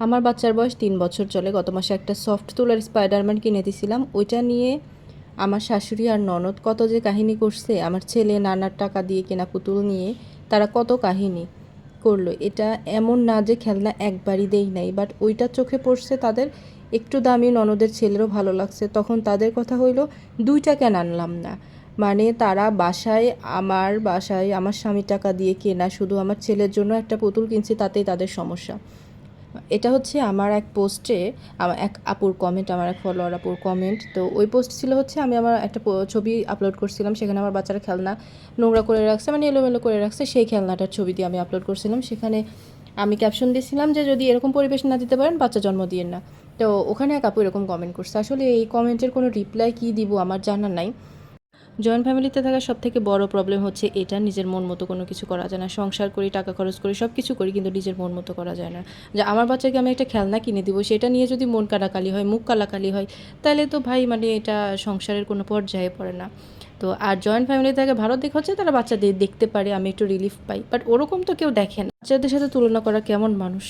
আমার বাচ্চার বয়স ৩ বছর চলে। গত মাসে একটা সফট তুলার স্পাইডারম্যান কিনে দিছিলাম। ওইটা নিয়ে আমার শাশুড়ি আর ননদ কত যে কাহিনী করছে। আমার ছেলে নানার টাকা দিয়ে কেনা পুতুল নিয়ে তারা কত কাহিনী করলো। এটা এমন না যে খেলনা একবারই দেই নাই, বাট ওইটা চোখে পড়ছে তাদের। একটু দামি ননদের ছেলেরও ভালো লাগছে, তখন তাদের কথা হইলো ২টা কেন আনলাম না। মানে তারা বাসায় আমার স্বামীর টাকা দিয়ে কেনা শুধু আমার ছেলের জন্য একটা পুতুল কিনছি, তাতেই তাদের সমস্যা। এটা হচ্ছে আমার এক পোস্টে আমার এক আপুর কমেন্ট, আমার এক ফলোয়ার আপুর কমেন্ট। তো ওই পোস্ট ছিল হচ্ছে আমি আমার একটা ছবি আপলোড করছিলাম, সেখানে আমার বাচ্চারা খেলনা নোংরা করে রাখছে, মানে এলোমেলো করে রাখছে, সেই খেলনাটার ছবি দিয়ে আমি আপলোড করছিলাম। সেখানে আমি ক্যাপশন দিয়েছিলাম যে যদি এরকম পরিবেশ না দিতে পারেন বাচ্চা জন্ম দিয়েন না। তো ওখানে এক আপু এরকম কমেন্ট করছে। আসলে এই কমেন্টের কোনো রিপ্লাই কী দিব আমার জানা নাই। জয়েন্ট ফ্যামিলিতে থাকার সবথেকে বড় প্রবলেম হচ্ছে এটা, নিজের মন মতো কোনো কিছু করা যায় না। সংসার করি, টাকা খরচ করি, সব কিছু করি, কিন্তু নিজের মন মতো করা যায় না। যে আমার বাচ্চাকে আমি একটা খেলনা কিনে দিব, সেটা নিয়ে যদি মন কালাকালি হয়, মুখ কালাকালি হয়, তাহলে তো ভাই মানে এটা সংসারের কোনো পর্যায়ে পড়ে না। তো আর জয়েন্ট ফ্যামিলি থেকে ভালো দিক হচ্ছে তারা বাচ্চাদের দেখতে পারে, আমি একটু রিলিফ পাই, বাট ওরকম তো কেউ দেখে না। বাচ্চাদের সাথে তুলনা করা কেমন মানুষ।